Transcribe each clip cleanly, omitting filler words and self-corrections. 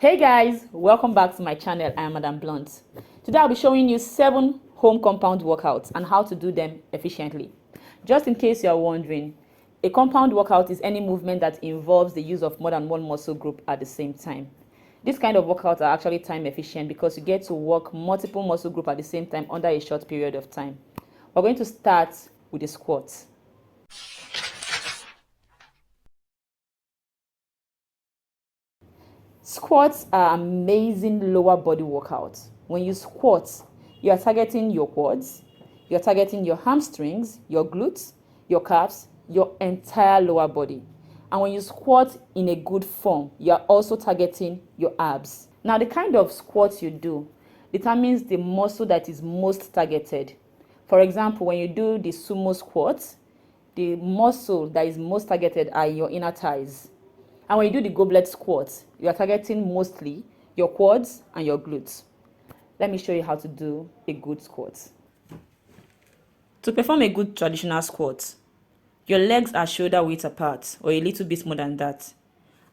Hey guys, welcome back to my channel. I am Madam Blunt. Today I'll be showing you 7 home compound workouts and how to do them efficiently. Just in case you are wondering, a compound workout is any movement that involves the use of more than one muscle group at the same time. This kind of workouts are actually time efficient because you get to work multiple muscle groups at the same time under a short period of time. We're going to start with the squats. Squats are amazing lower body workouts. When you squat, you are targeting your quads, you are targeting your hamstrings, your glutes, your calves, your entire lower body. And when you squat in a good form, you are also targeting your abs. Now, the kind of squats you do determines the muscle that is most targeted. For example, when you do the sumo squats, the muscle that is most targeted are your inner thighs. And when you do the goblet squats, you are targeting mostly your quads and your glutes. Let me show you how to do a good squat. To perform a good traditional squat, your legs are shoulder width apart or a little bit more than that,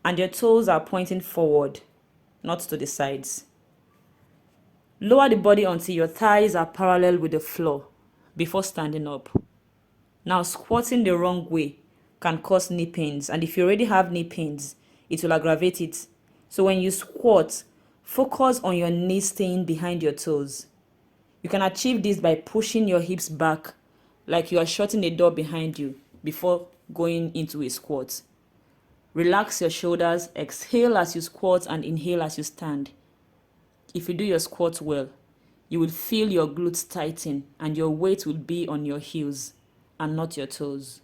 and your toes are pointing forward, not to the sides. Lower the body until your thighs are parallel with the floor before standing up. Now, squatting the wrong way can cause knee pains, and if you already have knee pains, it will aggravate it. So when you squat, focus on your knees staying behind your toes. You can achieve this by pushing your hips back like you are shutting a door behind you before going into a squat. Relax your shoulders, exhale as you squat and inhale as you stand. If you do your squat well, you will feel your glutes tighten and your weight will be on your heels and not your toes.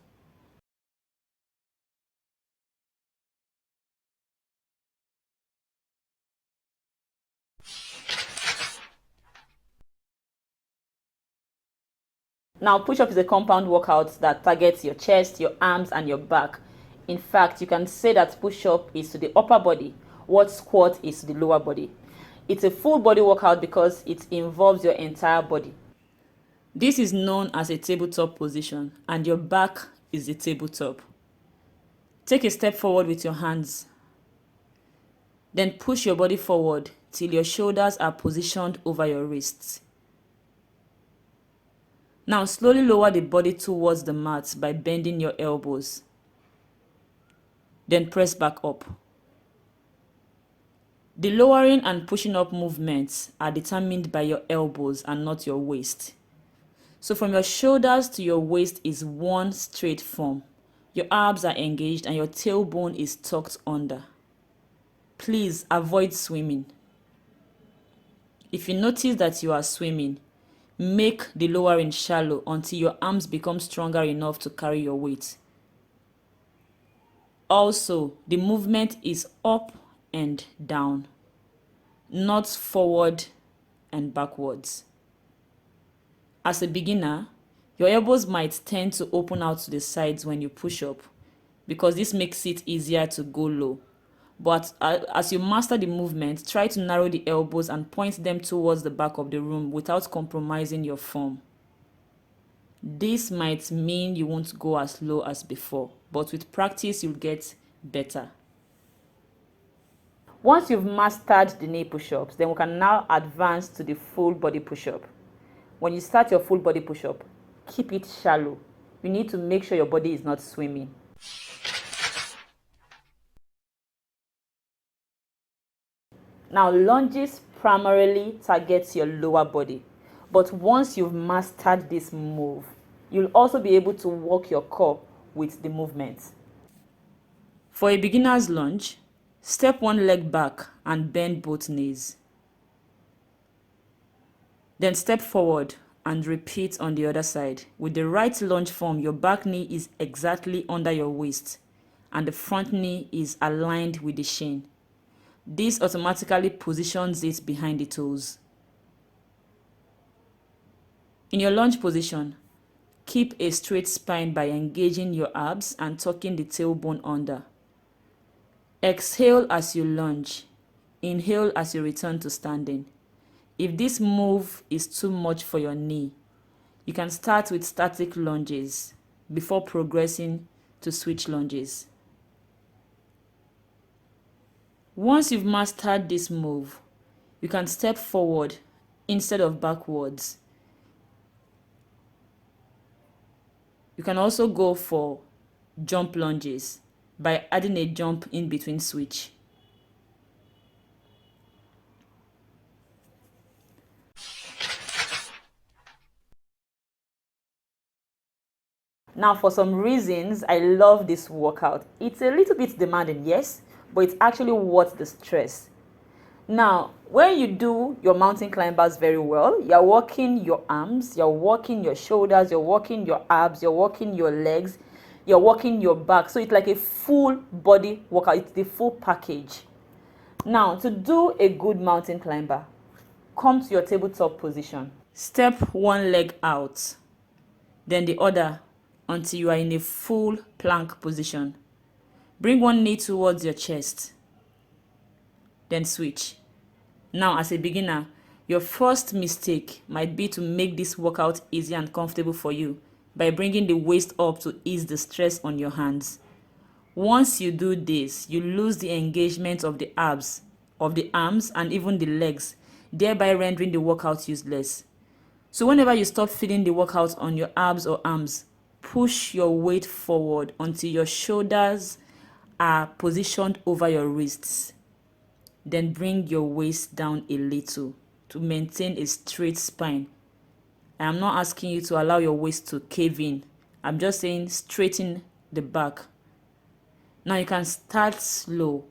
Now, push-up is a compound workout that targets your chest, your arms, and your back. In fact, you can say that push-up is to the upper body what squat is to the lower body. It's a full body workout because it involves your entire body. This is known as a tabletop position, and your back is the tabletop. Take a step forward with your hands. Then push your body forward till your shoulders are positioned over your wrists. Now slowly lower the body towards the mat by bending your elbows. Then press back up. The lowering and pushing up movements are determined by your elbows and not your waist. So from your shoulders to your waist is one straight form. Your abs are engaged and your tailbone is tucked under. Please avoid swimming. If you notice that you are swimming, make the lowering shallow until your arms become stronger enough to carry your weight. Also, the movement is up and down, not forward and backwards. As a beginner, your elbows might tend to open out to the sides when you push up because this makes it easier to go low. But as you master the movement, try to narrow the elbows and point them towards the back of the room without compromising your form. This might mean you won't go as low as before, but with practice you'll get better. Once you've mastered the knee push-ups, then we can now advance to the full body push-up. When you start your full body push-up, keep it shallow. You need to make sure your body is not swimming. Now, lunges primarily targets your lower body, but once you've mastered this move, you'll also be able to work your core with the movement. For a beginner's lunge, step one leg back and bend both knees. Then step forward and repeat on the other side. With the right lunge form, your back knee is exactly under your waist and the front knee is aligned with the shin. This automatically positions it behind the toes. In your lunge position, keep a straight spine by engaging your abs and tucking the tailbone under. Exhale as you lunge. Inhale as you return to standing. If this move is too much for your knee, you can start with static lunges before progressing to switch lunges. Once you've mastered this move, you can step forward instead of backwards. You can also go for jump lunges by adding a jump in between switch. Now, for some reasons, I love this workout. It's a little bit demanding, yes, but it's actually worth the stress. Now, when you do your mountain climbers very well, you're working your arms, you're working your shoulders, you're working your abs, you're working your legs, you're working your back. So it's like a full body workout. It's the full package. Now, to do a good mountain climber, come to your tabletop position. Step one leg out, then the other until you are in a full plank position. Bring one knee towards your chest, then switch. Now, as a beginner, your first mistake might be to make this workout easy and comfortable for you by bringing the waist up to ease the stress on your hands. Once you do this, you lose the engagement of the abs, of the arms, and even the legs, thereby rendering the workout useless. So whenever you stop feeling the workout on your abs or arms, push your weight forward until your shoulders are positioned over your wrists. Then bring your waist down a little to maintain a straight spine. I am not asking you to allow your waist to cave in. I'm just saying straighten the back. Now you can start slow,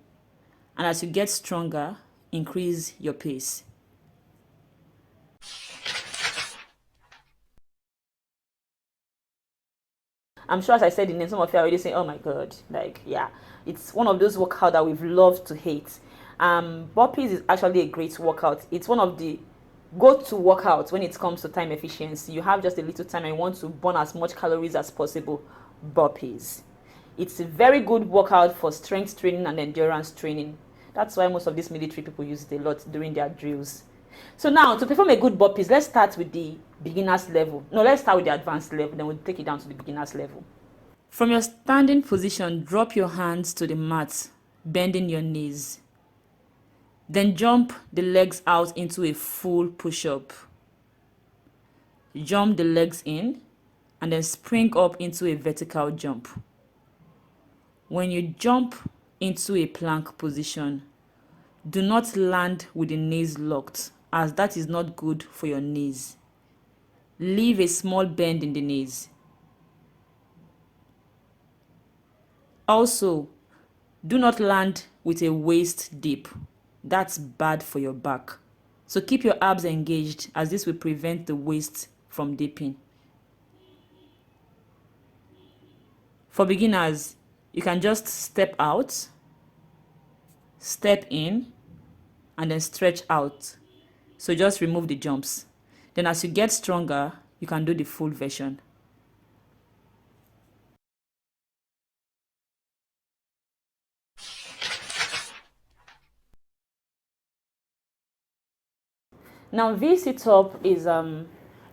and as you get stronger, increase your pace. I'm sure as I said the name, some of you are already saying, oh my God, like, yeah, it's one of those workouts that we've loved to hate. Burpees is actually a great workout. It's one of the go-to workouts when it comes to time efficiency. You have just a little time and you want to burn as much calories as possible. Burpees. It's a very good workout for strength training and endurance training. That's why most of these military people use it a lot during their drills. So now, to perform a good burpees, let's start with the beginner's level. No, let's start with the advanced level, then we'll take it down to the beginner's level. From your standing position, drop your hands to the mat, bending your knees. Then jump the legs out into a full push-up. Jump the legs in, and then spring up into a vertical jump. When you jump into a plank position, do not land with the knees locked, as that is not good for your knees. Leave a small bend in the knees. Also, do not land with a waist dip. That's bad for your back. So keep your abs engaged, as this will prevent the waist from dipping. For beginners, you can just step out, step in, and then stretch out. So just remove the jumps. Then as you get stronger, you can do the full version. Now, V sit-up is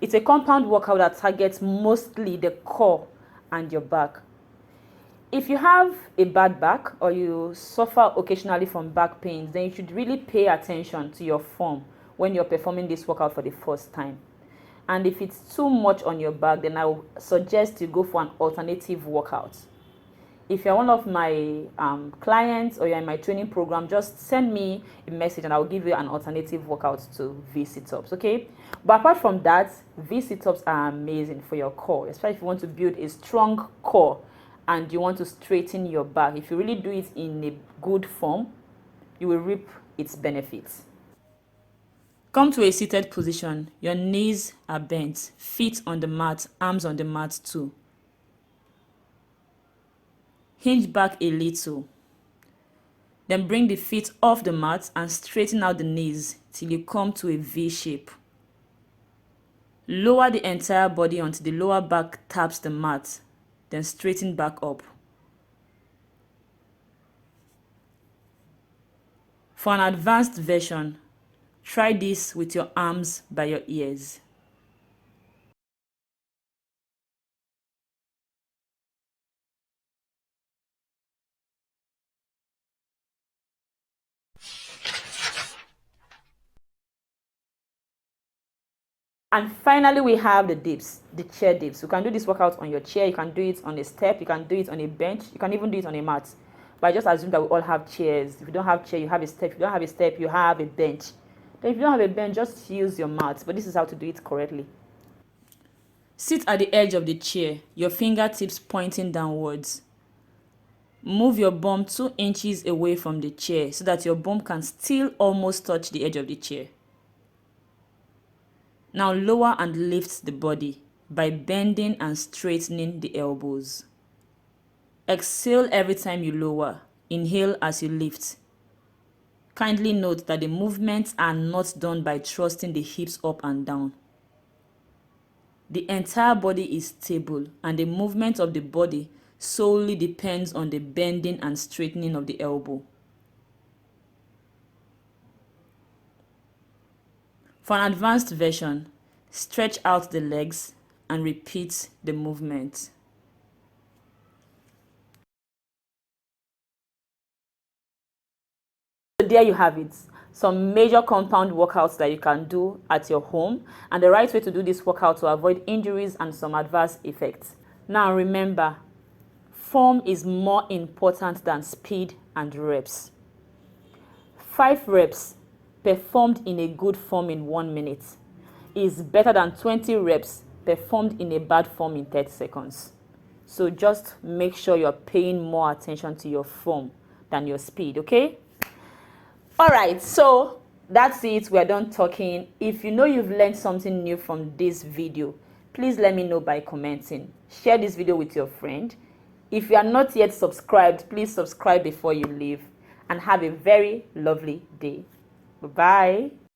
it's a compound workout that targets mostly the core and your back. If you have a bad back or you suffer occasionally from back pains, then you should really pay attention to your form when you're performing this workout for the first time. And if it's too much on your back, then I would suggest you go for an alternative workout. If you're one of my clients or you're in my training program, just send me a message and I'll give you an alternative workout to V sit-ups, okay? But apart from that, V sit-ups are amazing for your core, especially if you want to build a strong core and you want to straighten your back. If you really do it in a good form, you will reap its benefits. Come to a seated position. Your knees are bent, feet on the mat, arms on the mat too. Hinge back a little. Then bring the feet off the mat and straighten out the knees till you come to a V shape. Lower the entire body until the lower back taps the mat, then straighten back up. For an advanced version, try this with your arms by your ears. And finally, we have the dips, the chair dips. You can do this workout on your chair. You can do it on a step. You can do it on a bench. You can even do it on a mat. But I just assume that we all have chairs. If you don't have chair, you have a step. If you don't have a step, you have a bench. Then if you don't have a bench, just use your mat. But this is how to do it correctly. Sit at the edge of the chair, your fingertips pointing downwards. Move your bum 2 inches away from the chair so that your bum can still almost touch the edge of the chair. Now lower and lift the body by bending and straightening the elbows. Exhale every time you lower. Inhale as you lift. Kindly note that the movements are not done by thrusting the hips up and down. The entire body is stable and the movement of the body solely depends on the bending and straightening of the elbow. For an advanced version, stretch out the legs and repeat the movement. So there you have it. Some major compound workouts that you can do at your home and the right way to do this workout to avoid injuries and some adverse effects. Now remember, form is more important than speed and reps. 5 reps performed in a good form in 1 minute is better than 20 reps performed in a bad form in 30 seconds. So just make sure you're paying more attention to your form than your speed, okay? All right, so that's it. We're done talking. If you know you've learned something new from this video, please let me know by commenting. Share this video with your friend. If you are not yet subscribed, please subscribe before you leave and have a very lovely day. Bye-bye.